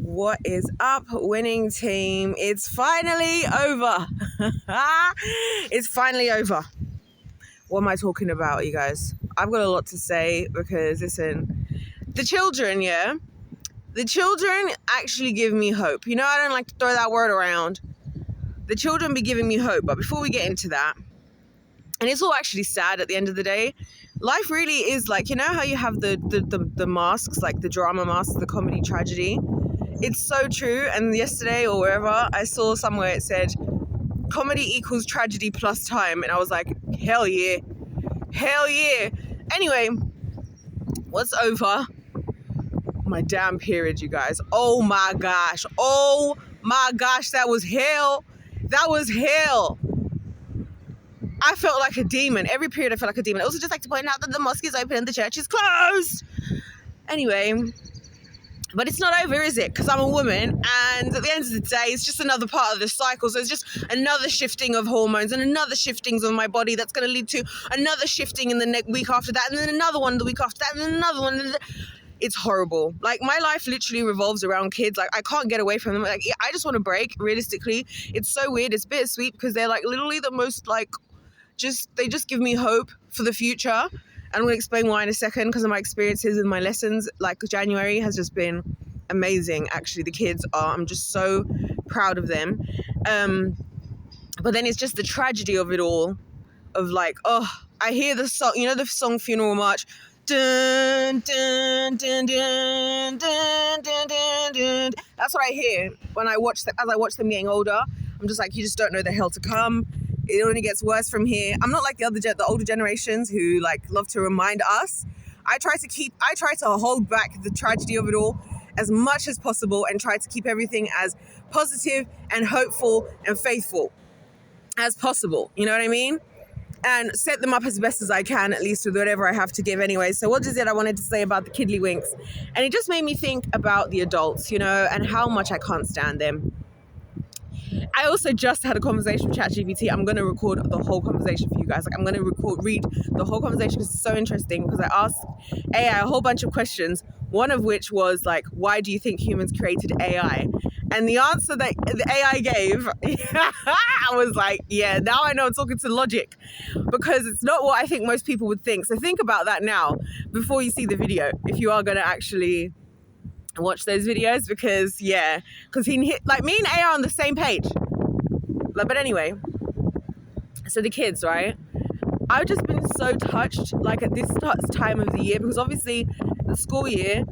What is up, winning team? It's finally over. It's finally over. What am I talking about, you guys? I've got a lot to say because, listen, the children actually give me hope. You know, I don't like to throw that word around. The children be giving me hope. But before we get into that, and it's all actually sad at the end of the day, life really is like, you know how you have the masks, like the drama masks, the comedy tragedy? It's so true. And yesterday or wherever, I saw somewhere it said, comedy equals tragedy plus time. And I was like, hell yeah. Hell yeah. Anyway, what's over? My damn period, you guys. Oh my gosh. Oh my gosh. That was hell. That was hell. I felt like a demon. Every period I felt like a demon. I also just like to point out that the mosque is open and the church is closed. Anyway, but it's not over, is it? Because I'm a woman, and at the end of the day, it's just another part of the cycle. So it's just another shifting of hormones and another shiftings of my body that's going to lead to another shifting in the next week after that, and then another one the week after that, and then another one. It's horrible. Like, my life literally revolves around kids. Like, I can't get away from them. Like, I just want to break, realistically. It's so weird. It's bittersweet because they're, like, literally the most, like, they just give me hope for the future. I'm going to explain why in a second because of my experiences and my lessons. Like, January has just been amazing, actually. The kids are, I'm just so proud of them. But then it's just the tragedy of it all, of like, oh, I hear the song, you know, the song Funeral March. Dun, dun, dun, dun, dun, dun, dun, dun. That's what I hear when I watch them, as I watch them getting older. I'm just like, you just don't know the hell to come. It only gets worse from here. I'm not like the older generations who like love to remind us. I try to hold back the tragedy of it all as much as possible and try to keep everything as positive and hopeful and faithful as possible. You know what I mean? And set them up as best as I can, at least with whatever I have to give anyway. So what is it I wanted to say about the kiddlywinks? And it just made me think about the adults, you know, and how much I can't stand them. I also just had a conversation with ChatGPT. I'm going to record the whole conversation for you guys. Like, I'm going to read the whole conversation because it's so interesting, because I asked AI a whole bunch of questions, one of which was like, why do you think humans created AI? And the answer that the AI gave, I was like, yeah, now I know I'm talking to logic, because it's not what I think most people would think. So think about that now before you see the video, if you are going to actually watch those videos, because he hit, like, me and AI are on the same page. But anyway, so the kids, right? I've just been so touched, like, at this time of the year, because obviously the school year,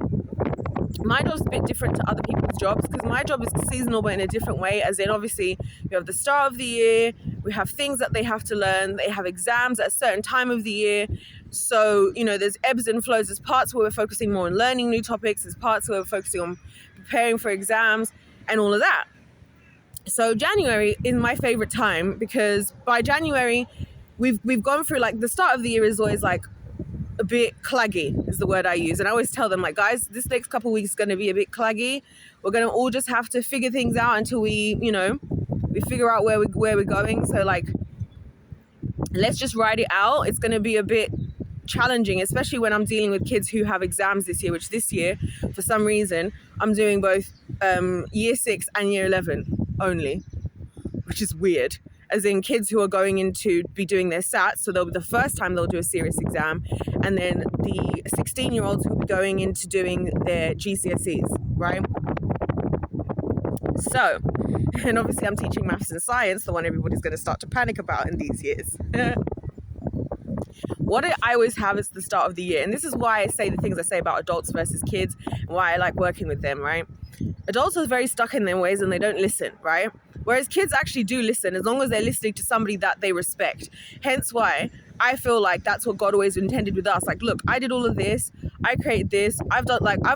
my job's a bit different to other people's jobs, because my job is seasonal but in a different way, as in obviously we have the start of the year, we have things that they have to learn, they have exams at a certain time of the year. So, you know, there's ebbs and flows. There's parts where we're focusing more on learning new topics, there's parts where we're focusing on preparing for exams and all of that. So January is my favorite time, because by January we've gone through, like, the start of the year is always like a bit claggy is the word I use. And I always tell them, like, guys, this next couple of weeks is going to be a bit claggy. We're going to all just have to figure things out until we figure out where we're going. So, like, let's just ride it out. It's going to be a bit challenging, especially when I'm dealing with kids who have exams this year, which this year, for some reason, I'm doing both year 6 and year 11 only, which is weird. As in, kids who are going in to be doing their SATs, so the first time they'll do a serious exam, and then the 16-year-olds who will be going into doing their GCSEs, right? So, and obviously I'm teaching maths and science, the one everybody's going to start to panic about in these years. What I always have is the start of the year, and this is why I say the things I say about adults versus kids, and why I like working with them, right? Adults are very stuck in their ways and they don't listen, right? Whereas kids actually do listen, as long as they're listening to somebody that they respect. Hence why I feel like that's what God always intended with us. Like, look, I did all of this. I created this. I've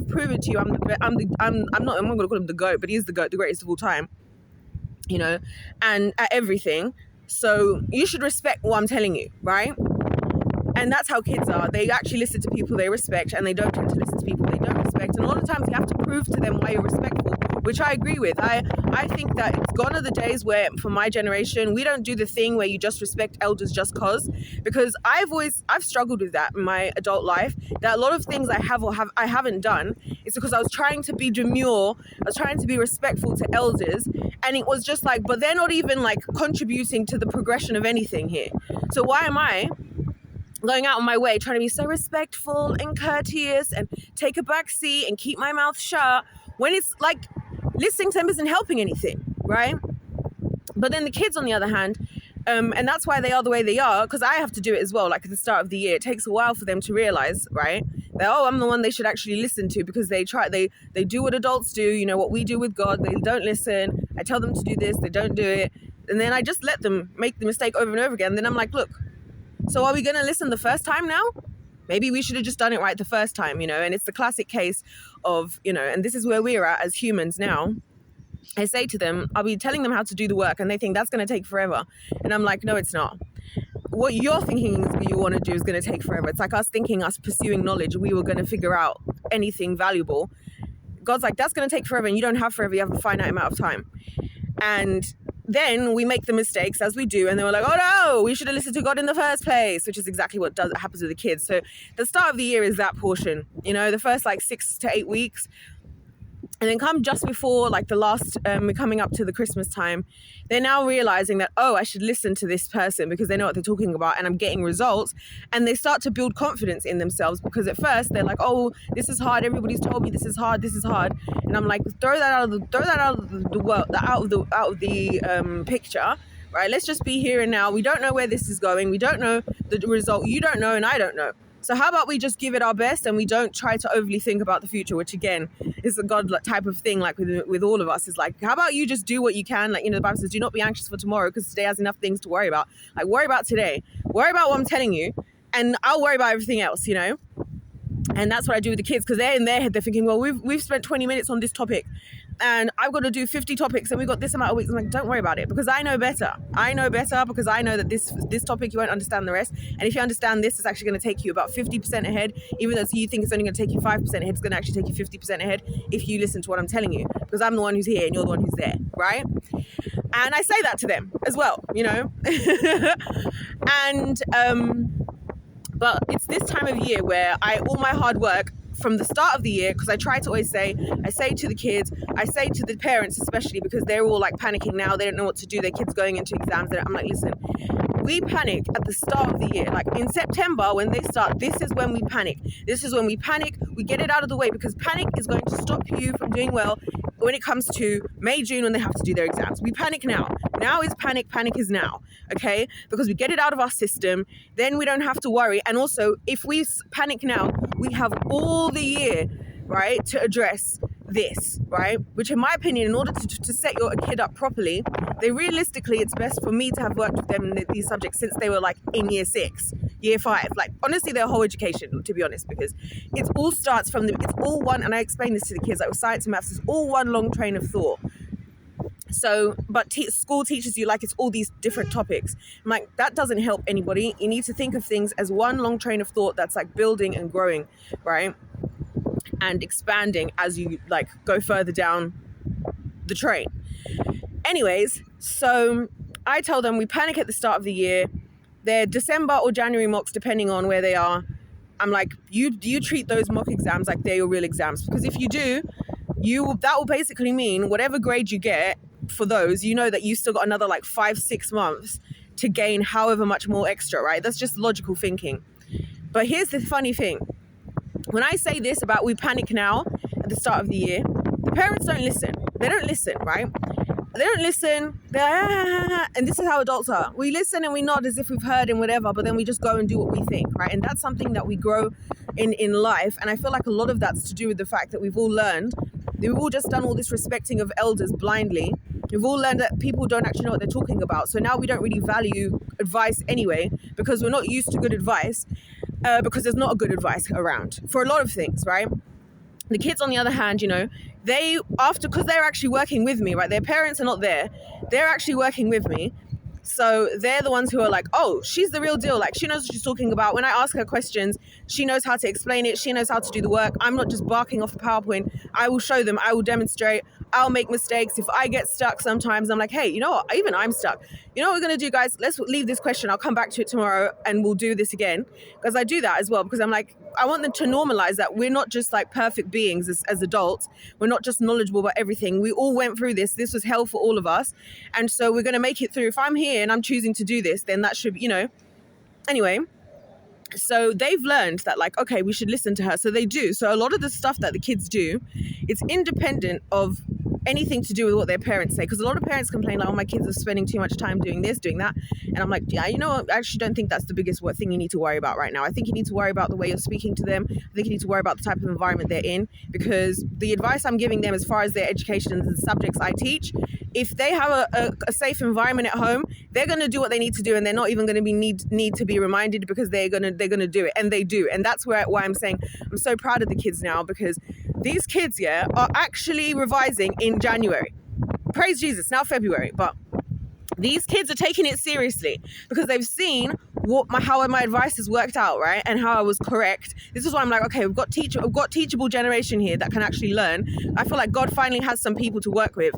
proven to you I'm not going to call him the GOAT, but he is the GOAT, the greatest of all time, you know, and at everything. So you should respect what I'm telling you, right? And that's how kids are. They actually listen to people they respect, and they don't tend to listen to people they don't respect. And a lot of times you have to prove to them why you're respectful which I agree with. I think that it's gone are the days where, for my generation, we don't do the thing where you just respect elders just because I've struggled with that in my adult life, that a lot of things I haven't done is because I was trying to be demure, I was trying to be respectful to elders, and it was just like, but they're not even like contributing to the progression of anything here. So why am I going out of my way trying to be so respectful and courteous and take a back seat and keep my mouth shut when it's like listening to them isn't helping anything, right? But then the kids, on the other hand, and that's why they are the way they are, because I have to do it as well. Like at the start of the year, it takes a while for them to realize, right, that, oh, I'm the one they should actually listen to, because they do what adults do, you know, what we do with God. They don't listen. I tell them to do this, they don't do it. And then I just let them make the mistake over and over again. Then I'm like, look, so are we going to listen the first time now? Maybe we should have just done it right the first time, you know? And it's the classic case of, you know, and this is where we're at as humans now. I say to them, I'll be telling them how to do the work, and they think that's going to take forever. And I'm like, no, it's not. What you're thinking you want to do is going to take forever. It's like us pursuing knowledge. We were going to figure out anything valuable. God's like, that's going to take forever, and you don't have forever. You have a finite amount of time. And then we make the mistakes, as we do, and then we're like, oh no, we should have listened to God in the first place, which is exactly what happens with the kids. So the start of the year is that portion, you know, the first like 6 to 8 weeks. And then come just before like the last, we're coming up to the Christmas time, they're now realizing that, oh, I should listen to this person because they know what they're talking about and I'm getting results. And they start to build confidence in themselves, because at first they're like, oh, this is hard. Everybody's told me this is hard. And I'm like, throw that out of the picture. Right? Let's just be here and now. We don't know where this is going. We don't know the result. You don't know and I don't know. So how about we just give it our best and we don't try to overly think about the future, which again is a God type of thing, like with all of us. Is like, how about you just do what you can? Like, you know, the Bible says, do not be anxious for tomorrow, because today has enough things to worry about. Like, worry about today. Worry about what I'm telling you, and I'll worry about everything else, you know? And that's what I do with the kids, because they're in their head, they're thinking, well, we've spent 20 minutes on this topic and I've got to do 50 topics and we've got this amount of weeks. I'm like, don't worry about it, because I know better. I know better because I know that this topic, you won't understand the rest. And if you understand this, it's actually going to take you about 50% ahead, even though you think it's only going to take you 5% ahead, it's going to actually take you 50% ahead if you listen to what I'm telling you, because I'm the one who's here and you're the one who's there, right? And I say that to them as well, you know? And, but it's this time of year where all my hard work from the start of the year, because I try to always say to the kids, I say to the parents especially, because they're all like panicking now, they don't know what to do, their kids going into exams. I'm like, listen, we panic at the start of the year. Like in September when they start, this is when we panic. This is when we panic, we get it out of the way, because panic is going to stop you from doing well when it comes to May, June, when they have to do their exams. We panic now. Now is panic is now, okay? Because we get it out of our system, then we don't have to worry. And also, if we panic now, we have all the year, right, to address this, right? Which in my opinion, in order to set your kid up properly, realistically, it's best for me to have worked with them in these subjects since they were like in year 6, year 5, like honestly their whole education, to be honest, because it's all one, and I explain this to the kids, like with science and maths, it's all one long train of thought. So, but school teaches you like it's all these different topics. I'm like, that doesn't help anybody. You need to think of things as one long train of thought that's like building and growing, right? And expanding as you like go further down the train. Anyways, so I tell them we panic at the start of the year. They're December or January mocks, depending on where they are. I'm like, you treat those mock exams like they're your real exams, because if you do, that will basically mean whatever grade you get for those, you know that you still got another like 5-6 months to gain however much more extra, right? That's just logical thinking. But here's the funny thing. When I say this about we panic now at the start of the year, the parents don't listen. They don't listen, right? They don't listen. They're and this is how adults are. We listen and we nod as if we've heard and whatever, but then we just go and do what we think, right? And that's something that we grow in life. And I feel like a lot of that's to do with the fact that we've all learned, we've all just done all this respecting of elders blindly. We've all learned that people don't actually know what they're talking about. So now we don't really value advice anyway, because we're not used to good advice, because there's not a good advice around for a lot of things, right? The kids, on the other hand, you know, because they're actually working with me, right? Their parents are not there. They're actually working with me. So they're the ones who are like, oh, she's the real deal. Like, she knows what she's talking about. When I ask her questions, she knows how to explain it. She knows how to do the work. I'm not just barking off a PowerPoint. I will show them. I will demonstrate. I'll make mistakes. If I get stuck sometimes, I'm like, hey, you know what? Even I'm stuck. You know what we're going to do, guys? Let's leave this question. I'll come back to it tomorrow and we'll do this again. Because I do that as well. Because I'm like, I want them to normalize that we're not just like perfect beings as adults. We're not just knowledgeable about everything. We all went through this. This was hell for all of us. And so we're going to make it through. If I'm here and I'm choosing to do this, then that should be, anyway. So they've learned that, like, okay, we should listen to her. So they do. So a lot of the stuff that the kids do, it's independent of anything to do with what their parents say. Because a lot of parents complain, like, oh, my kids are spending too much time doing this, doing that. And I'm like, yeah, I actually don't think that's the biggest thing you need to worry about right now. I think you need to worry about the way you're speaking to them. I think you need to worry about the type of environment they're in. Because the advice I'm giving them as far as their education and the subjects I teach, if they have a safe environment at home, they're going to do what they need to do, and they're not even going to be need to be reminded, because they're going to do it, and they do. And that's why I'm saying I'm so proud of the kids now, because these kids, are actually revising in January. Praise Jesus, now February, but these kids are taking it seriously because they've seen how my advice has worked out, right? And how I was correct. This is why I'm like, okay, we've got teachable generation here that can actually learn. I feel like God finally has some people to work with,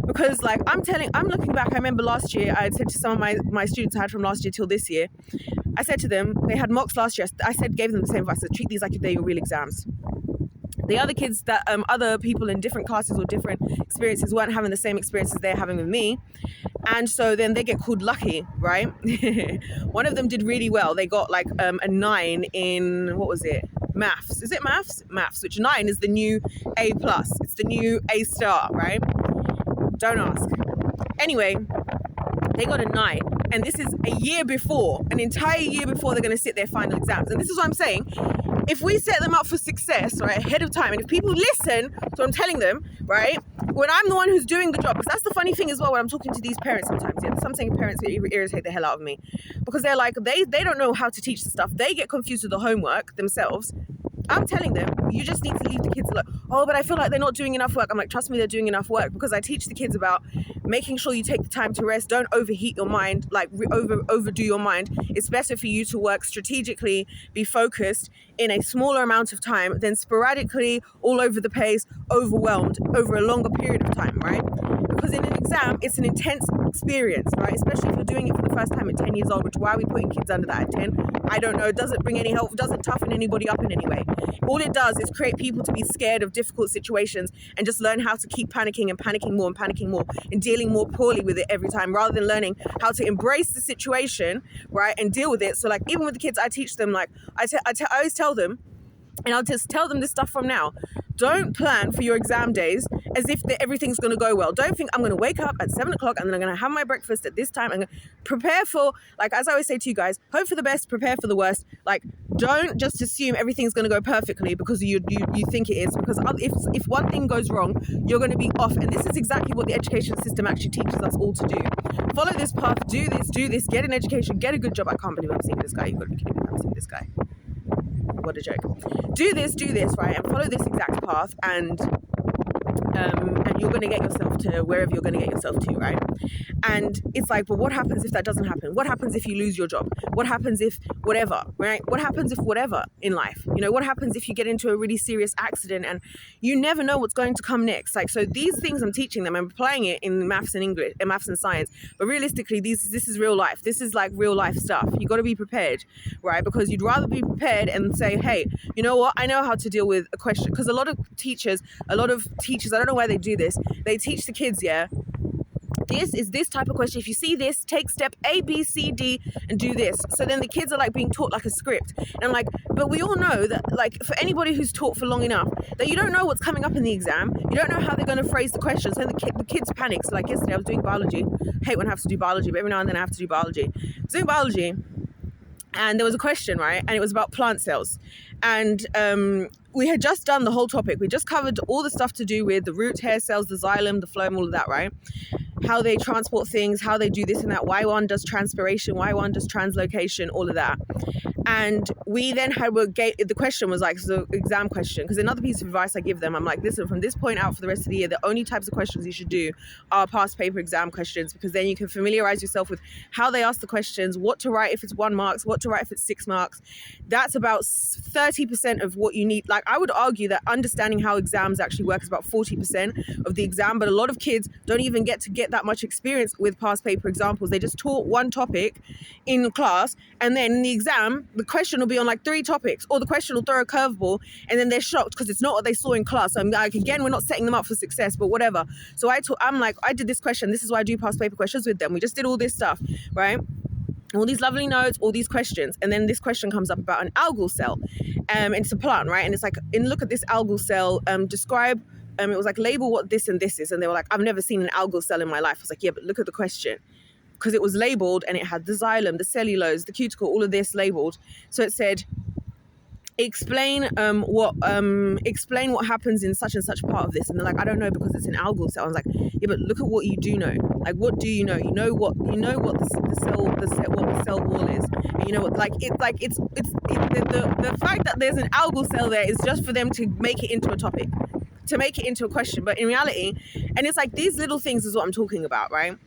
because like I'm looking back, I remember last year I had said to some of my students I had from last year till this year, I said to them, they had mocks last year, gave them the same advice, I said, treat these like they're your real exams. The other kids that other people in different classes or different experiences weren't having the same experiences they're having with me. And so then they get called lucky, right? One of them did really well. They got like a 9 in, what was it? Maths. Is it maths? Maths, which 9 is the new A+. It's the new A star, right? Don't ask. Anyway, they got a 9. And this is an entire year before they're going to sit their final exams. And this is what I'm saying. If we set them up for success, right, ahead of time, and if people listen to what I'm telling them, right, when I'm the one who's doing the job, because that's the funny thing as well when I'm talking to these parents sometimes, some parents irritate the hell out of me, because they're like, they don't know how to teach the stuff. They get confused with the homework themselves. I'm telling them, you just need to leave the kids alone. Oh, but I feel like they're not doing enough work. I'm like, trust me, they're doing enough work, because I teach the kids about making sure you take the time to rest. Don't overheat your mind, like overdo your mind. It's better for you to work strategically, be focused in a smaller amount of time than sporadically all over the place, overwhelmed over a longer period of time, right? Because in an exam, it's an intense experience, right? Especially if you're doing it for the first time at 10 years old, which why are we putting kids under that at 10? I don't know. It doesn't bring any help. It doesn't toughen anybody up in any way. All it does is create people to be scared of difficult situations and just learn how to keep panicking and panicking more and dealing more poorly with it every time, rather than learning how to embrace the situation, right, and deal with it. So like, even with the kids, I teach them, like I always tell them, and I'll just tell them this stuff from now. Don't plan for your exam days as if everything's going to go well. Don't think I'm going to wake up at 7 o'clock and then I'm going to have my breakfast at this time. I'm going to prepare for, like, as I always say to you guys, hope for the best, prepare for the worst. Like, don't just assume everything's going to go perfectly because you think it is. Because if one thing goes wrong, you're going to be off. And this is exactly what the education system actually teaches us all to do. Follow this path, do this, get an education, get a good job. I can't believe I'm seeing this guy. You've got to be kidding me. I'm seeing this guy. What a joke. Do this, right? And follow this exact path, and you're going to get yourself to wherever you're going to get yourself to, right? And it's like, well, what happens if that doesn't happen? What happens if you lose your job? What happens if whatever, right? What happens if whatever in life? What happens if you get into a really serious accident and you never know what's going to come next? Like, so these things I'm teaching them, I'm applying it in maths and English, and maths and science. But realistically, this is real life. This is like real life stuff. You got to be prepared, right? Because you'd rather be prepared and say, hey, you know what? I know how to deal with a question. Because a lot of teachers, I don't know why they do this. They teach the kids, this is this type of question. If you see this, take step A, B, C, D, and do this. So then the kids are like being taught like a script. And I'm like, but we all know that, like, for anybody who's taught for long enough, that you don't know what's coming up in the exam. You don't know how they're going to phrase the questions. So the kids panic. So like yesterday I was doing biology. I hate when I have to do biology, but every now and then I have to do biology. I was doing biology, and there was a question, right? And it was about plant cells. And we had just done the whole topic. We just covered all the stuff to do with the root hair cells, the xylem, the phloem, all of that, right? How they transport things, how they do this and that, why one does transpiration, why one does translocation, all of that. And we then the question was like, so exam question, because another piece of advice I give them, I'm like, listen, from this point out for the rest of the year, the only types of questions you should do are past paper exam questions, because then you can familiarize yourself with how they ask the questions, what to write if it's 1 mark, what to write if it's 6 marks. That's about 30% of what you need. Like, I would argue that understanding how exams actually work is about 40% of the exam, but a lot of kids don't even get that much experience with past paper examples. They just taught one topic in class, and then in the exam, the question will be on like 3 topics, or the question will throw a curveball, and then they're shocked because it's not what they saw in class. So I'm like, again, we're not setting them up for success, but whatever. So I'm like, I did this question. This is why I do past paper questions with them. We just did all this stuff, right? All these lovely notes, all these questions. And then this question comes up about an algal cell. And it's a plant, right? And it's like, look at this algal cell, describe, it was like, label what this and this is. And they were like, I've never seen an algal cell in my life. I was like, yeah, but look at the question. Because it was labeled, and it had the xylem, the cellulose, the cuticle, all of this labeled. So it said, explain what happens in such and such part of this. And they're like, I don't know, because it's an algal cell. I was like, yeah, but look at what you do know. Like, what do you know? You know what the cell wall is. And you know what, like, it's like the fact that there's an algal cell there is just for them to make it into a topic, to make it into a question. But in reality, and it's like, these little things is what I'm talking about, right?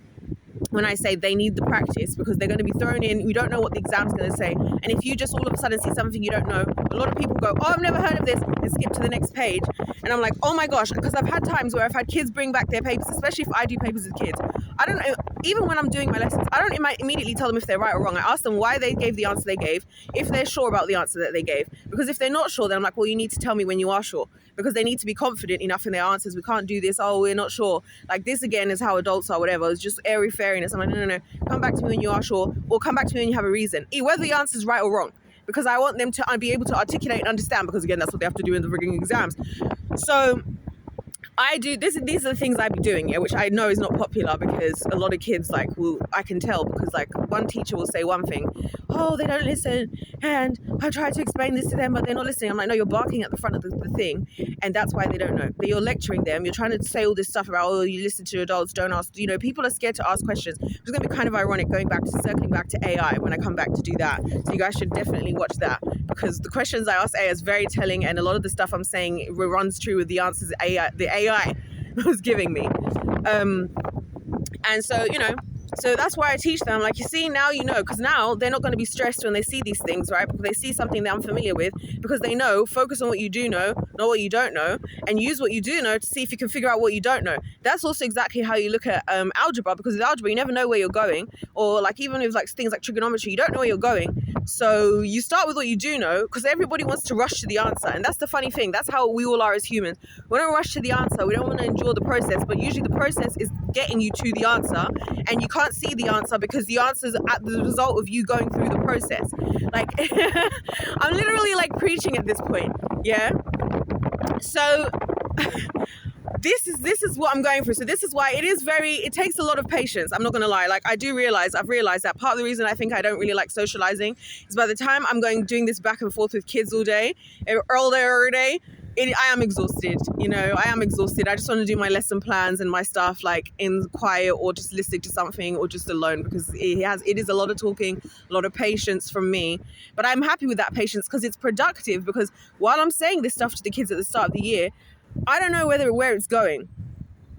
When I say they need the practice, because they're going to be thrown in, we don't know what the exam's going to say. And if you just all of a sudden see something you don't know, a lot of people go, oh, I've never heard of this, and skip to the next page. And I'm like, oh my gosh, because I've had times where I've had kids bring back their papers, especially if I do papers with kids. I don't know, even when I'm doing my lessons, I don't immediately tell them if they're right or wrong. I ask them why they gave the answer they gave, if they're sure about the answer that they gave. Because if they're not sure, then I'm like, well, you need to tell me when you are sure. Because they need to be confident enough in their answers. We can't do this, oh, we're not sure. Like, this again is how adults are, whatever. It's just airy fairiness. I'm like, no. Come back to me when you are sure, or come back to me when you have a reason. Whether the answer is right or wrong. Because I want them to be able to articulate and understand, because again, that's what they have to do in the frigging exams. So I do this. These are the things I be doing, yeah, which I know is not popular, because a lot of kids, like, I can tell, because like one teacher will say one thing, oh, they don't listen, and I try to explain this to them, but they're not listening. I'm like, no, you're barking at the front of the thing, and that's why they don't know. But you're lecturing them. You're trying to say all this stuff about, oh, you listen to adults, don't ask. You know, people are scared to ask questions. It's going to be kind of ironic circling back to AI when I come back to do that. So you guys should definitely watch that, because the questions I ask AI is very telling, and a lot of the stuff I'm saying runs true with the answers the AI was giving me. And so, you know, so that's why I teach them, like, you see, now you know, because now they're not going to be stressed when they see these things, right? Because they see something they're unfamiliar with, because they know, focus on what you do know, not what you don't know, and use what you do know to see if you can figure out what you don't know. That's also exactly how you look at algebra, because with algebra, you never know where you're going, or like even with like things like trigonometry, you don't know where you're going. So you start with what you do know, because everybody wants to rush to the answer. And that's the funny thing. That's how we all are as humans. We don't rush to the answer. We don't want to endure the process, but usually the process is getting you to the answer, and you can't see the answer because the answer is at the result of you going through the process. Like, I'm literally like preaching at this point. Yeah. So this is what I'm going through. So this is why it takes a lot of patience. I'm not going to lie. Like, I've realized that part of the reason I think I don't really like socializing is by the time I'm doing this back and forth with kids all day, all day, every day, I am exhausted. You know, I am exhausted. I just want to do my lesson plans and my stuff like in quiet, or just listening to something, or just alone, because it is a lot of talking, a lot of patience from me. But I'm happy with that patience because it's productive, because while I'm saying this stuff to the kids at the start of the year, I don't know where it's going.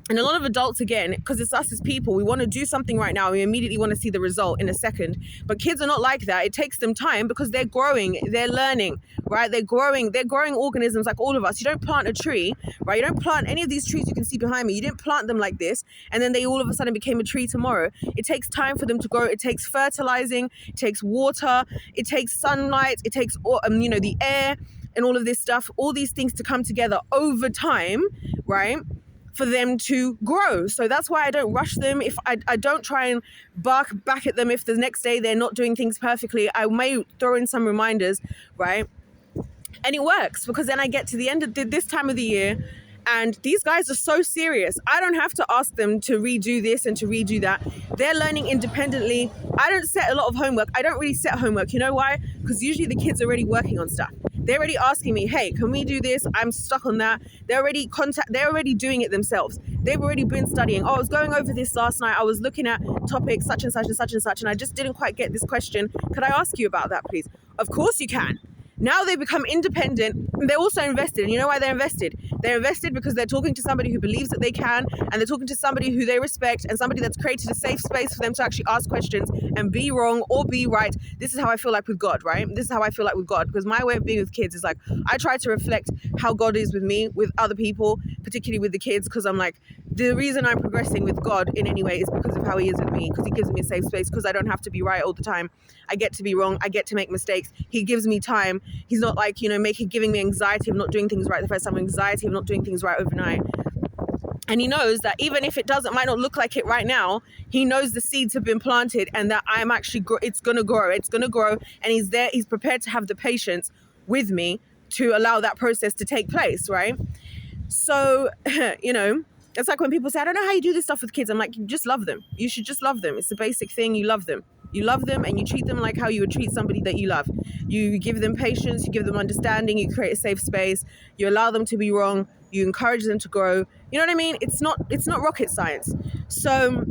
And a lot of adults, again, because it's us as people, we want to do something right now. We immediately want to see the result in a second. But kids are not like that. It takes them time, because they're growing, they're learning, right? They're growing organisms like all of us. You don't plant a tree, right? You don't plant any of these trees you can see behind me. You didn't plant them like this, and then they all of a sudden became a tree tomorrow. It takes time for them to grow. It takes fertilizing, it takes water, it takes sunlight, it takes, the air and all of this stuff, all these things to come together over time, right? For them to grow. So that's why I don't rush them. If I don't try and bark back at them if the next day they're not doing things perfectly. I may throw in some reminders, right? And it works, because then I get to the end of this time of the year, and these guys are so serious. I don't have to ask them to redo this and to redo that. They're learning independently. I don't set a lot of homework. I don't really set homework. You know why? Because usually the kids are already working on stuff. They're already asking me, hey, can we do this? I'm stuck on that. They're already doing it themselves. They've already been studying. Oh, I was going over this last night. I was looking at topics such and such and such and such, and I just didn't quite get this question. Could I ask you about that, please? Of course you can. Now they become independent. They're also invested. And you know why they're invested? They're invested because they're talking to somebody who believes that they can, and they're talking to somebody who they respect, and somebody that's created a safe space for them to actually ask questions and be wrong or be right. This is how I feel like with God, right? This is how I feel like with God, because my way of being with kids is like, I try to reflect how God is with me, with other people, particularly with the kids, because I'm like, the reason I'm progressing with God in any way is because of how he is with me, because he gives me a safe space, because I don't have to be right all the time. I get to be wrong. I get to make mistakes. He gives me time. He's not like, giving me anxiety of not doing things right the first time, anxiety of not doing things right overnight. And he knows that even if it might not look like it right now, he knows the seeds have been planted and that I'm actually, it's going to grow. It's going to grow. And he's there. He's prepared to have the patience with me to allow that process to take place, right? So, it's like when people say, I don't know how you do this stuff with kids. I'm like, you just love them. You should just love them. It's the basic thing. You love them. You love them and you treat them like how you would treat somebody that you love. You give them patience, you give them understanding, you create a safe space, you allow them to be wrong, you encourage them to grow. You know what I mean? It's not rocket science. So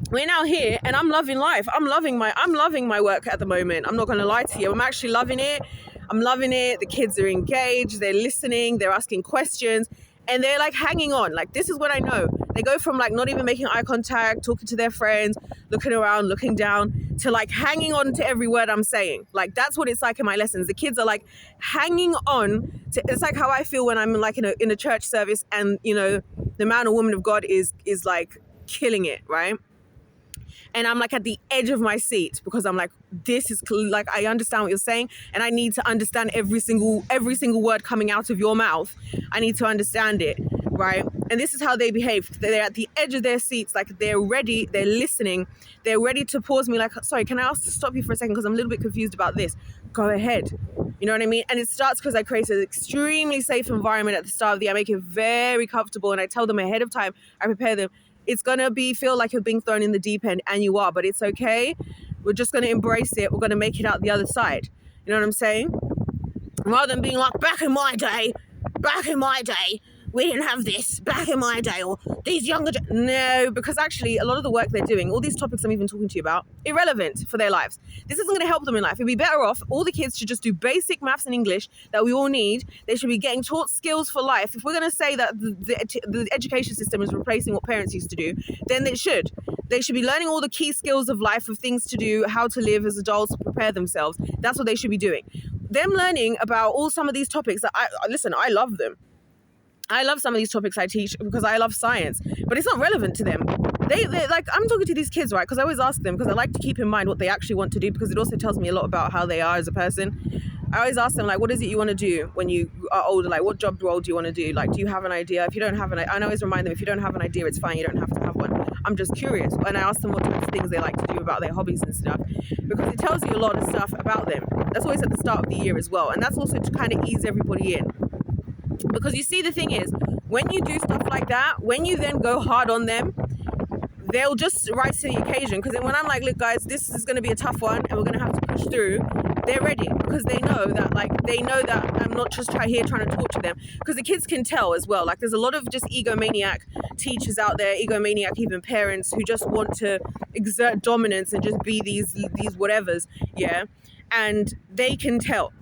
we're now here and I'm loving life. I'm loving my work at the moment. I'm not going to lie to you. I'm actually loving it. I'm loving it. The kids are engaged, they're listening, they're asking questions. And they're like hanging on. Like, this is what I know. They go from like not even making eye contact, talking to their friends, looking around, looking down, to like hanging on to every word I'm saying. Like, that's what it's like in my lessons. The kids are like hanging on to, it's like how I feel when I'm like in a church service and, the man or woman of God is like killing it, right? And I'm like at the edge of my seat because I'm like, this is like, I understand what you're saying. And I need to understand every single word coming out of your mouth. I need to understand it, right? And this is how they behave. They're at the edge of their seats. Like they're ready. They're listening. They're ready to pause me. Like, sorry, can I ask to stop you for a second? Because I'm a little bit confused about this. Go ahead. You know what I mean? And it starts because I create an extremely safe environment at the start of the year. I make it very comfortable. And I tell them ahead of time, I prepare them. It's going to feel like you're being thrown in the deep end, and you are, but it's okay. We're just going to embrace it. We're going to make it out the other side. You know what I'm saying? Rather than being like, back in my day, we didn't have this, back in my day, or these younger... No, because actually a lot of the work they're doing, all these topics I'm even talking to you about, irrelevant for their lives. This isn't going to help them in life. It'd be better off, all the kids should just do basic maths and English that we all need. They should be getting taught skills for life. If we're going to say that the education system is replacing what parents used to do, then it should. They should be learning all the key skills of life, of things to do, how to live as adults, prepare themselves. That's what they should be doing. Them learning about all some of these topics that I love them. I love some of these topics I teach because I love science, but it's not relevant to them. They like, I'm talking to these kids, right? Because I always ask them, because I like to keep in mind what they actually want to do, because it also tells me a lot about how they are as a person. I always ask them, like, what is it you want to do when you are older? Like, what job role do you want to do? Like, do you have an idea? If you don't have I always remind them, if you don't have an idea, it's fine. You don't have to have one. I'm just curious. And I ask them what types of things they like to do about their hobbies and stuff, because it tells you a lot of stuff about them. That's always at the start of the year as well. And that's also to kind of ease everybody in. Because you see, the thing is, when you do stuff like that, when you then go hard on them, they'll just rise to the occasion. Because then when I'm like, look, guys, this is going to be a tough one and we're going to have to push through, they're ready, because they know that I'm not just trying to talk to them. Because the kids can tell as well. Like, there's a lot of just egomaniac teachers out there, egomaniac even parents, who just want to exert dominance and just be these whatevers, yeah? And they can tell.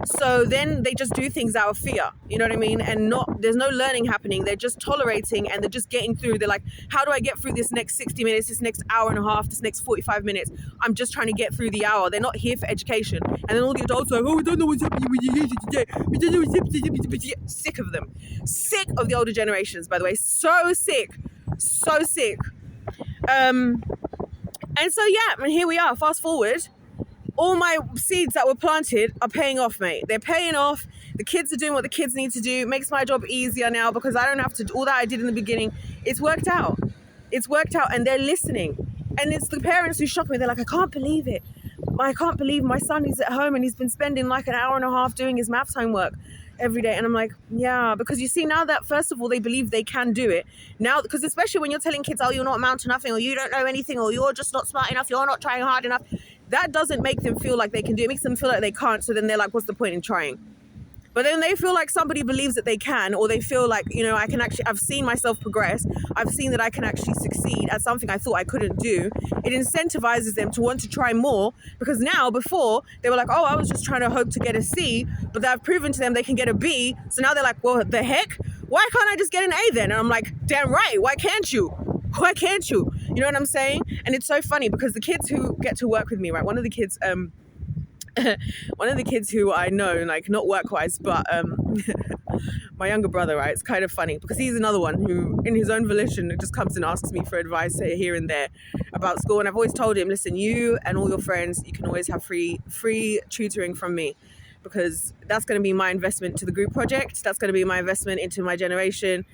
So then they just do things out of fear, you know what I mean? And there's no learning happening. They're just tolerating and they're just getting through. They're like, how do I get through this next 60 minutes, this next hour and a half, this next 45 minutes? I'm just trying to get through the hour. They're not here for education. And then all the adults are like, oh, we don't know what's happening with you today. We don't know what's happening. Sick of them. Sick of the older generations, by the way. So sick. And so, yeah, and here we are. Fast forward. All my seeds that were planted are paying off, mate. They're paying off. The kids are doing what the kids need to do. It makes my job easier now, because I don't have to do all that I did in the beginning. It's worked out. And they're listening. And it's the parents who shock me. They're like, I can't believe it. I can't believe my son is at home and he's been spending like an hour and a half doing his maths homework every day. And I'm like, yeah, because you see, now that first of all, they believe they can do it now, because especially when you're telling kids, oh, you're not amount to nothing, or you don't know anything, or you're just not smart enough, you're not trying hard enough. That doesn't make them feel like they can do it. It makes them feel like they can't. So then they're like, what's the point in trying? But then they feel like somebody believes that they can, or they feel like, you know, I've seen myself progress. I've seen that I can actually succeed at something I thought I couldn't do. It incentivizes them to want to try more, because now, before, they were like, oh, I was just trying to hope to get a C, but I've proven to them they can get a B. So now they're like, well, the heck? Why can't I just get an A then? And I'm like, damn right, why can't you? Why can't you? You know what I'm saying? And it's so funny because the kids who get to work with me, right? One of the kids who I know, like, not work-wise, but my younger brother, right? It's kind of funny because he's another one who, in his own volition, just comes and asks me for advice here and there about school. And I've always told him, listen, you and all your friends, you can always have free tutoring from me, because that's going to be my investment to the group project. That's going to be my investment into my generation.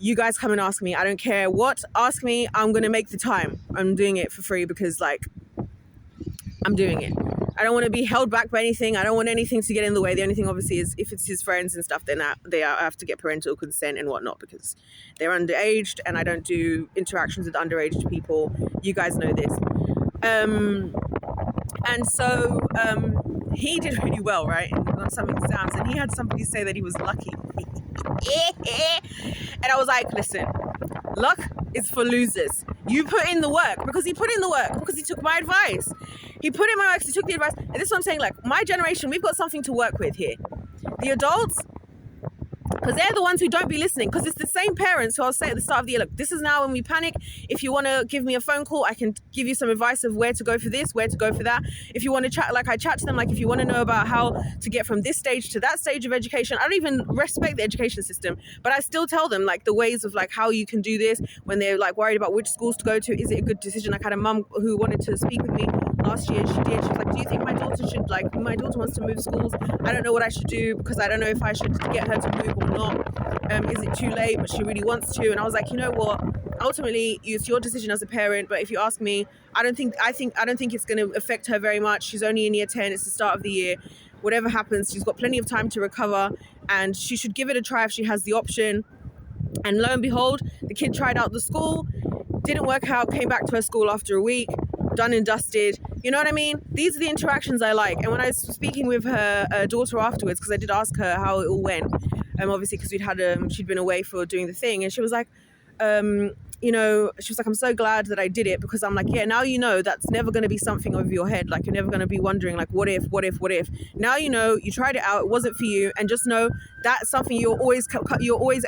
You guys come and ask me. I don't care what. Ask me. I'm going to make the time. I'm doing it for free because, like, I'm doing it. I don't want to be held back by anything. I don't want anything to get in the way. The only thing, obviously, is if it's his friends and stuff, then they have to get parental consent and whatnot, because they're underaged and I don't do interactions with underaged people. You guys know this. And so he did really well, right, on some exams, and he had somebody say that he was lucky. And I was like, listen, luck is for losers. You put in the work, because he put in the work, because he took my advice. He put in my work, he took the advice. And this is what I'm saying, like, my generation, we've got something to work with here. The adults, because they're the ones who don't be listening, because it's the same parents who I'll say at the start of the year, look, this is now when we panic. If you want to give me a phone call, I can give you some advice of where to go for this, where to go for that. If you want to chat, like, I chat to them, like, if you want to know about how to get from this stage to that stage of education, I don't even respect the education system, but I still tell them, like, the ways of, like, how you can do this when they're, like, worried about which schools to go to. Is it a good decision? Like, I had a mum who wanted to speak with me last year. She did. She was like, do you think my daughter wants to move schools? I don't know what I should do, because I don't know if I should get her to move or not. Is it too late? But she really wants to. And I was like, you know what? Ultimately, it's your decision as a parent. But if you ask me, I don't think it's going to affect her very much. She's only in year 10. It's the start of the year. Whatever happens, she's got plenty of time to recover, and she should give it a try if she has the option. And lo and behold, the kid tried out the school, didn't work out, came back to her school after a week, done and dusted. You know what I mean? These are the interactions I like. And when I was speaking with her daughter afterwards, because I did ask her how it all went, obviously because she'd been away for doing the thing, and she was like, you know, she was like, I'm so glad that I did it, because I'm like, yeah, now you know that's never going to be something over your head. Like, you're never going to be wondering, like, what if? Now you know, you tried it out, it wasn't for you, and just know that's something you're always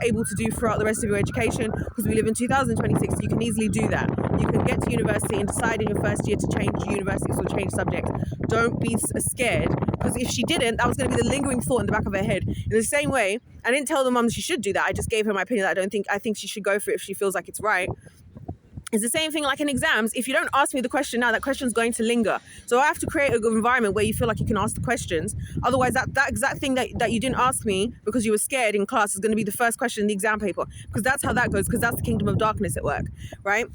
able to do throughout the rest of your education, because we live in 2026, so you can easily do that. You can get to university and decide in your first year to change universities or change subjects. Don't be scared, because if she didn't, that was going to be the lingering thought in the back of her head. In the same way, I didn't tell the mum she should do that. I just gave her my opinion that I think she should go for it if she feels like it's right. It's the same thing like in exams. If you don't ask me the question now, that question's going to linger. So I have to create a good environment where you feel like you can ask the questions. Otherwise, that exact thing that you didn't ask me because you were scared in class is going to be the first question in the exam paper, because that's how that goes, because that's the kingdom of darkness at work, right?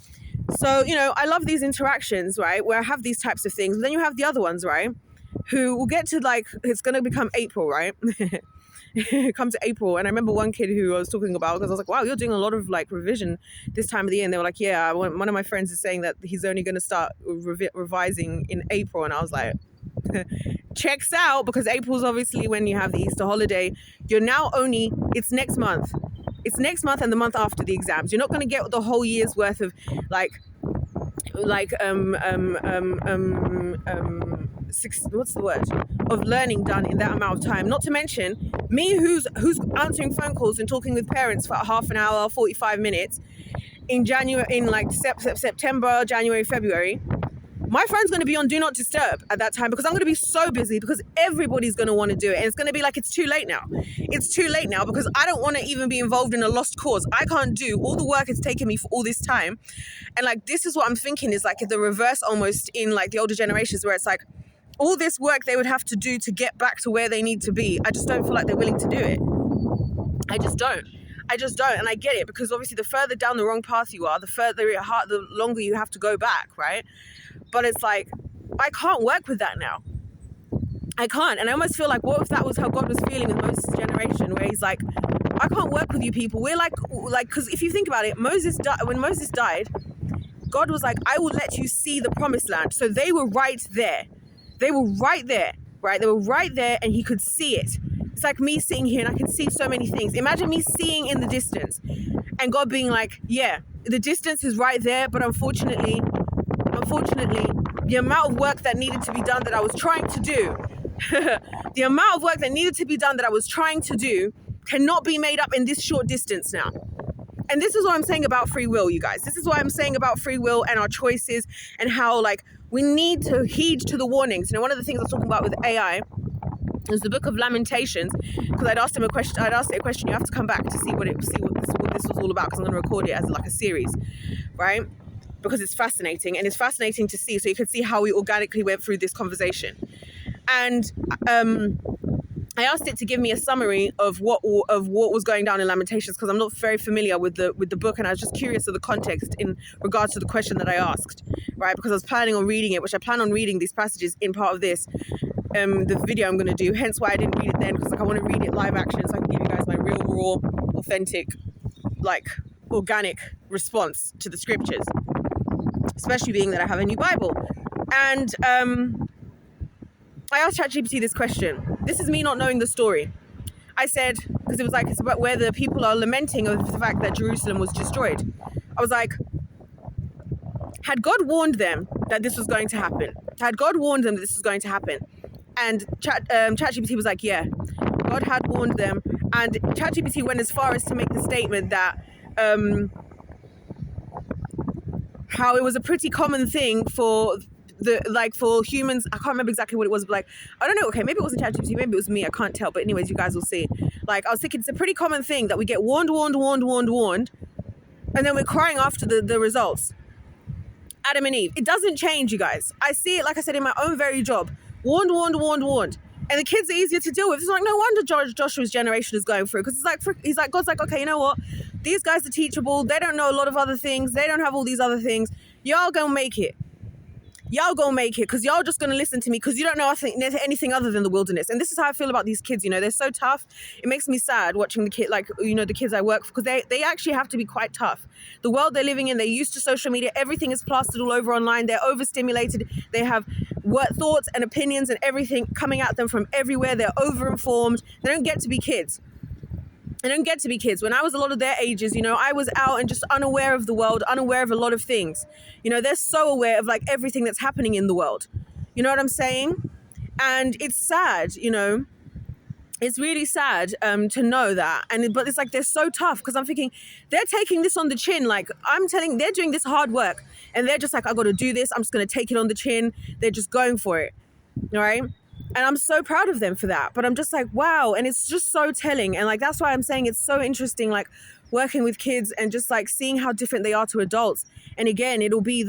So, you know, I love these interactions, right, where I have these types of things. And then you have the other ones, right, who will get to, like, it's going to become April, right? Come to April, and I remember one kid who I was talking about, because I was like, wow, you're doing a lot of, like, revision this time of the year, and they were like, yeah, one of my friends is saying that he's only going to start revising in April, and I was like, checks out, because April's obviously when you have the Easter holiday. It's next month and the month after the exams. You're not going to get the whole year's worth of of learning done in that amount of time. Not to mention me, who's answering phone calls and talking with parents for half an hour, 45 minutes in January, in like September, January, February. My phone's going to be on Do Not Disturb at that time, because I'm going to be so busy, because everybody's going to want to do it. And it's going to be like, it's too late now. It's too late now, because I don't want to even be involved in a lost cause. I can't do all the work it's taken me for all this time. And like, this is what I'm thinking is like the reverse almost in like the older generations, where it's like all this work they would have to do to get back to where they need to be. I just don't feel like they're willing to do it. I just don't. And I get it, because obviously the further down the wrong path you are, the longer you have to go back, right? But it's like, I can't work with that now. I can't. And I almost feel like, what if that was how God was feeling with Moses' generation, where he's like, I can't work with you people. We're like, because if you think about it, when Moses died, God was like, I will let you see the promised land. So they were right there. Right? They were right there, and he could see it. It's like me sitting here and I can see so many things. Imagine me seeing in the distance and God being like, yeah, the distance is right there, but unfortunately, the amount of work that needed to be done that I was trying to do, the amount of work that needed to be done that I was trying to do cannot be made up in this short distance now. And this is what I'm saying about free will, you guys. This is what I'm saying about free will and our choices and how, like, we need to heed to the warnings. You know, one of the things I was talking about with AI is the Book of Lamentations, because I'd asked it a question. You have to come back to see what this was all about, because I'm going to record it as like a series, right? Because it's fascinating, and it's fascinating to see. So you can see how we organically went through this conversation. And I asked it to give me a summary of what was going down in Lamentations, because I'm not very familiar with the book, and I was just curious of the context in regards to the question that I asked, right? Because I was planning on reading it, which I plan on reading these passages in part of this, the video I'm going to do. Hence why I didn't read it then, because like I want to read it live action, so I can give you guys my real, raw, authentic, like organic response to the scriptures, especially being that I have a new Bible. And I asked ChatGPT this question. This is me not knowing the story. I said, because it was like, it's about where the people are lamenting of the fact that Jerusalem was destroyed. I was like, had God warned them that this was going to happen? Had God warned them that this was going to happen? And ChatGPT was like, yeah, God had warned them. And ChatGPT went as far as to make the statement that how it was a pretty common thing for humans. I can't remember exactly what it was, but like, I don't know. Okay, maybe it wasn't ChatGPT, maybe it was me. I can't tell. But anyways, you guys will see. Like, I was thinking it's a pretty common thing that we get warned, and then we're crying after the results. Adam and Eve. It doesn't change, you guys. I see it, like I said, in my own very job. Warned. And the kids are easier to deal with. It's like, no wonder Joshua's generation is going through. Because he's like, God's like, okay, you know what? These guys are teachable. They don't know a lot of other things. They don't have all these other things. Y'all gonna make it. Because y'all just going to listen to me, because you don't know anything other than the wilderness. And this is how I feel about these kids. You know, they're so tough. It makes me sad watching the kid, like, you know, the kids I work for, because they actually have to be quite tough. The world they're living in, they're used to social media. Everything is plastered all over online. They're overstimulated. They have thoughts and opinions and everything coming at them from everywhere. They're overinformed. They don't get to be kids. When I was a lot of their ages, you know, I was out and just unaware of the world, unaware of a lot of things. You know, they're so aware of like everything that's happening in the world. You know what I'm saying? And it's sad, you know, it's really sad to know that. But it's like, they're so tough, because I'm thinking they're taking this on the chin. Like, they're doing this hard work and they're just like, I got to do this. I'm just going to take it on the chin. They're just going for it. All right. And I'm so proud of them for that. But I'm just like, wow. And it's just so telling. And like, that's why I'm saying it's so interesting, like working with kids and just like seeing how different they are to adults. And again, it'll be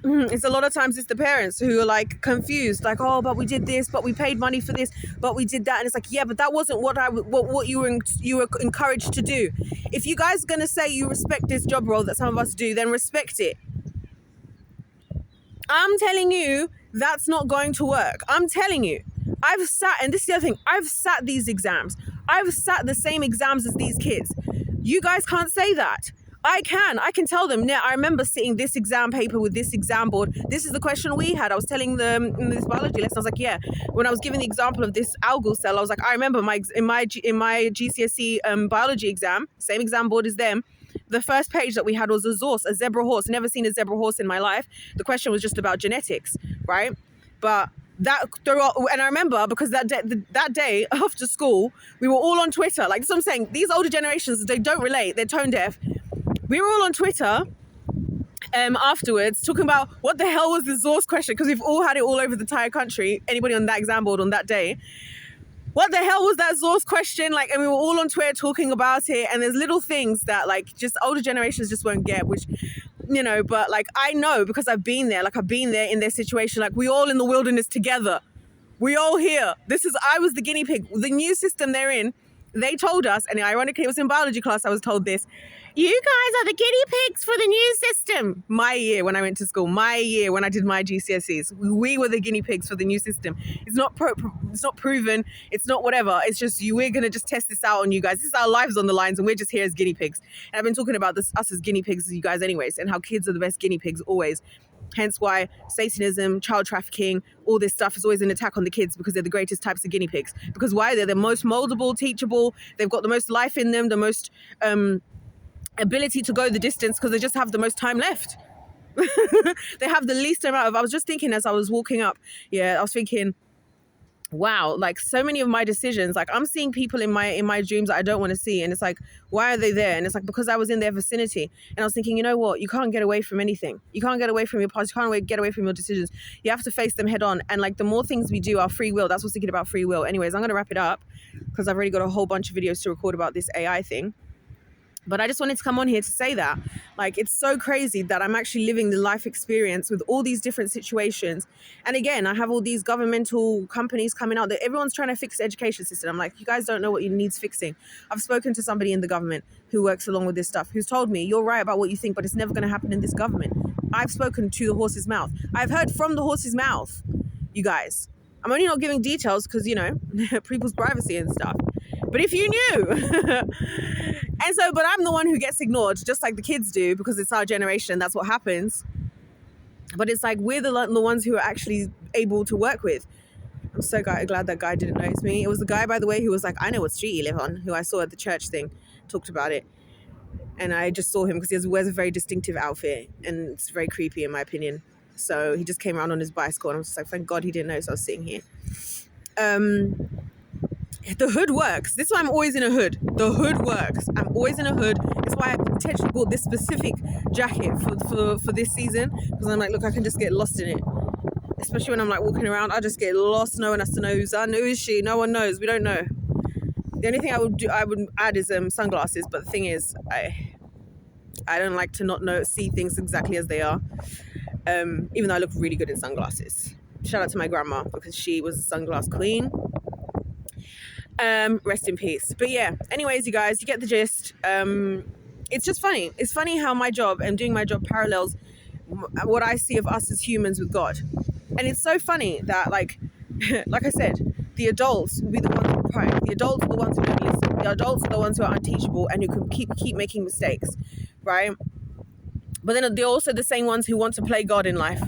it's a lot of times it's the parents who are like confused, like, oh, but we did this, but we paid money for this, but we did that. And it's like, yeah, but that wasn't what you were encouraged to do. If you guys are going to say you respect this job role that some of us do, then respect it. I'm telling you, that's not going to work. I'm telling you. And this is the other thing, I've sat these exams. I've sat the same exams as these kids. You guys can't say that. I can tell them, yeah, I remember sitting this exam paper with this exam board. This is the question we had. I was telling them in this biology lesson, I was like, yeah, when I was giving the example of this algal cell, I was like, I remember in my GCSE biology exam, same exam board as them. The first page that we had was a zebra horse. Never seen a zebra horse in my life. The question was just about genetics, right? But and I remember because that day after school, we were all on Twitter. Like, that's what I'm saying. These older generations, they don't relate. They're tone deaf. We were all on Twitter afterwards talking about what the hell was the Zor's question, because we've all had it all over the entire country. Anybody on that exam board on that day. What the hell was that Zor's question? Like, and we were all on Twitter talking about it. And there's little things that like just older generations just won't get, which, you know, but like, I know because I've been there. Like, I've been there in their situation. Like, we all in the wilderness together. We all here. I was the guinea pig. The new system they're in, they told us, and ironically it was in biology class I was told this, you guys are the guinea pigs for the new system. My year when I went to school, my year when I did my GCSEs, we were the guinea pigs for the new system. It's not proven. It's not whatever. It's just we're going to just test this out on you guys. This is our lives on the lines, and we're just here as guinea pigs. And I've been talking about us as guinea pigs, you guys anyways, and how kids are the best guinea pigs always. Hence why Satanism, child trafficking, all this stuff is always an attack on the kids, because they're the greatest types of guinea pigs. Because why? They're the most moldable, teachable. They've got the most life in them, the most ability to go the distance, because they just have the most time left. They have the least amount of, I was just thinking as I was walking up, I was thinking, wow, like so many of my decisions, like I'm seeing people in my dreams that I don't want to see, and it's like, why are they there? And it's like, because I was in their vicinity. And I was thinking, you know what, you can't get away from anything. You can't get away from your past. You can't get away from your decisions. You have to face them head on. And like the more things we do, our free will, that's what's thinking about free will. Anyways, I'm going to wrap it up because I've already got a whole bunch of videos to record about this AI thing. But I just wanted to come on here to say that, like, it's so crazy that I'm actually living the life experience with all these different situations. And again, I have all these governmental companies coming out that everyone's trying to fix the education system. I'm like, you guys don't know what needs fixing. I've spoken to somebody in the government who works along with this stuff, who's told me, you're right about what you think, but it's never going to happen in this government. I've spoken to the horse's mouth. I've heard from the horse's mouth, you guys. I'm only not giving details because, you know, people's privacy and stuff. But if you knew. And so, but I'm the one who gets ignored, just like the kids do, because it's our generation. That's what happens. But it's like, we're the ones who are actually able to work with. I'm so glad that guy didn't notice me. It was the guy, by the way, who was like, I know what street you live on, who I saw at the church thing, talked about it. And I just saw him because he wears a very distinctive outfit, and it's very creepy in my opinion. So he just came around on his bicycle, and I was just like, thank God he didn't notice I was sitting here. The hood works. This is why I'm always in a hood. The hood works. I'm always in a hood. It's why I potentially bought this specific jacket for this season, because I'm like, look, I can just get lost in it. Especially when I'm like walking around, I just get lost. No one has to know who's on, who is she. No one knows. We don't know. The only thing I would add is sunglasses. But the thing is, I don't like to not see things exactly as they are. Even though I look really good in sunglasses. Shout out to my grandma, because she was a sunglass queen. Rest in peace. But yeah, anyways, you guys, you get the gist. It's just funny. It's funny how my job and doing my job parallels what I see of us as humans with God. And it's so funny that, like I said, the adults will be the ones who pray. The adults are the ones who don't listen. The adults are the ones who are unteachable and who can keep making mistakes, right? But then they're also the same ones who want to play God in life,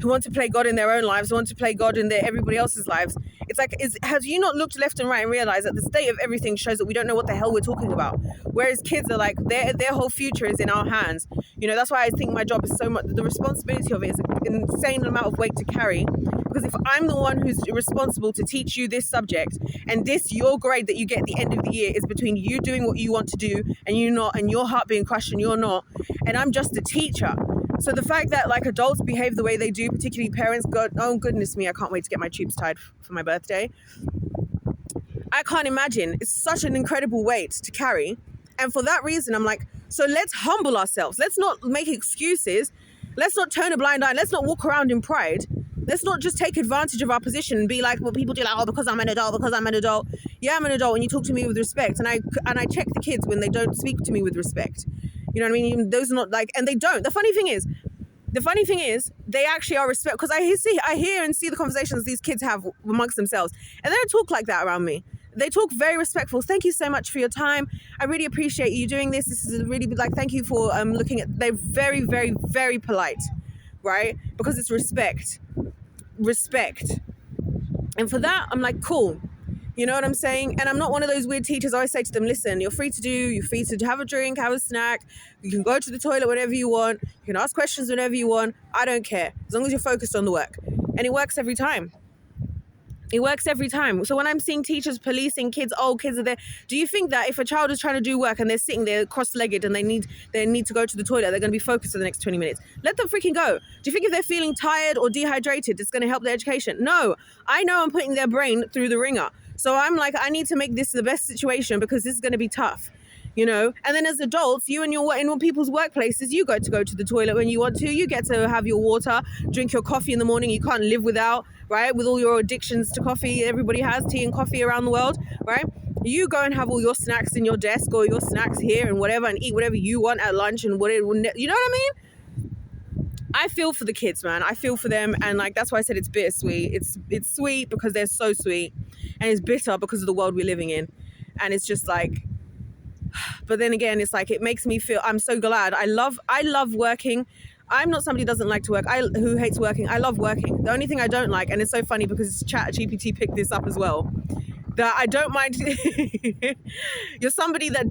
who want to play God in their own lives, who want to play God in everybody else's lives. It's like, have you not looked left and right and realized that the state of everything shows that we don't know what the hell we're talking about? Whereas kids are like, their whole future is in our hands. You know, that's why I think my job is so much, the responsibility of it is an insane amount of weight to carry. Because if I'm the one who's responsible to teach you this subject, and your grade that you get at the end of the year is between you doing what you want to do and you not, and your heart being crushed and you're not, and I'm just a teacher. So the fact that like adults behave the way they do, particularly parents, oh goodness me, I can't wait to get my tubes tied for my birthday. I can't imagine. It's such an incredible weight to carry. And for that reason, I'm like, so let's humble ourselves. Let's not make excuses. Let's not turn a blind eye. Let's not walk around in pride. Let's not just take advantage of our position and be like, well, people do like, oh, because I'm an adult. Yeah, I'm an adult when you talk to me with respect. And I check the kids when they don't speak to me with respect. You know what I mean? Those are not like, and they don't. The funny thing is, they actually are respect, because I hear and see the conversations these kids have amongst themselves, and they don't talk like that around me. They talk very respectful. Thank you so much for your time. I really appreciate you doing this. This is really like, thank you for looking at. They're very, very, very polite, right? Because it's respect. And for that, I'm like, cool. You know what I'm saying? And I'm not one of those weird teachers. I always say to them, listen, you're free to have a drink, have a snack. You can go to the toilet whenever you want. You can ask questions whenever you want. I don't care. As long as you're focused on the work. And it works every time. So when I'm seeing teachers policing kids, kids are there. Do you think that if a child is trying to do work and they're sitting there cross-legged and they need to go to the toilet, they're going to be focused for the next 20 minutes? Let them freaking go. Do you think if they're feeling tired or dehydrated, it's going to help their education? No. I know I'm putting their brain through the ringer. So I'm like, I need to make this the best situation because this is going to be tough, you know? And then as adults, you and in people's workplaces, you go to the toilet when you want to. You get to have your water, drink your coffee in the morning. You can't live without, right? With all your addictions to coffee, everybody has tea and coffee around the world, right? You go and have all your snacks in your desk or your snacks here and whatever, and eat whatever you want at lunch and whatever, you know what I mean? I feel for the kids, man. I feel for them, and like that's why I said it's bittersweet. It's sweet because they're so sweet, and it's bitter because of the world we're living in. And it's just like, but then again, it's like it makes me feel. I'm so glad. I love working. I'm not somebody who doesn't like to work. Who hates working. I love working. The only thing I don't like, and it's so funny because ChatGPT picked this up as well, that I don't mind. You're somebody that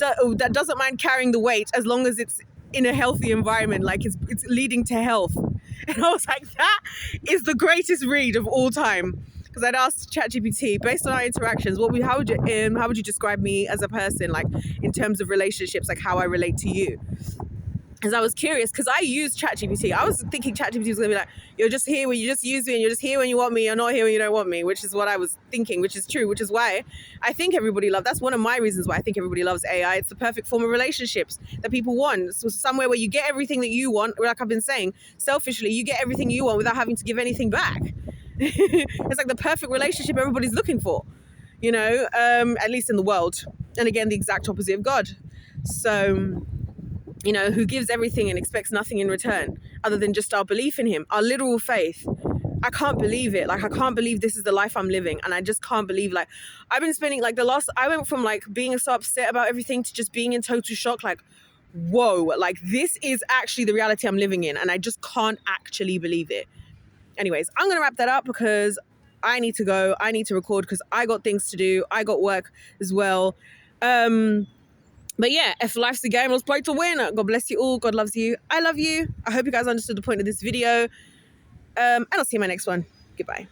doesn't mind carrying the weight as long as it's in a healthy environment, like it's leading to health. And I was like, that is the greatest read of all time. Because I'd asked ChatGPT, based on our interactions, how would you describe me as a person, like in terms of relationships, like how I relate to you? Because I was curious, because I used ChatGPT. I was thinking ChatGPT was going to be like, you're just here when you just use me, and you're just here when you want me, you're not here when you don't want me, which is what I was thinking, which is true, which is why I think everybody loves, that's one of my reasons why I think everybody loves AI. It's the perfect form of relationships that people want. So somewhere where you get everything that you want, like I've been saying, selfishly, you get everything you want without having to give anything back. It's like the perfect relationship everybody's looking for, at least in the world. And again, the exact opposite of God. So, who gives everything and expects nothing in return other than just our belief in him, our literal faith. I can't believe it. Like, I can't believe this is the life I'm living. And I just can't believe, like, I've been spending, like, I went from, like, being so upset about everything to just being in total shock. Like, whoa, like, this is actually the reality I'm living in. And I just can't actually believe it. Anyways, I'm going to wrap that up because I need to go. I need to record because I got things to do. I got work as well. But yeah, if life's a game, let's play to win. God bless you all. God loves you. I love you. I hope you guys understood the point of this video. And I'll see you in my next one. Goodbye.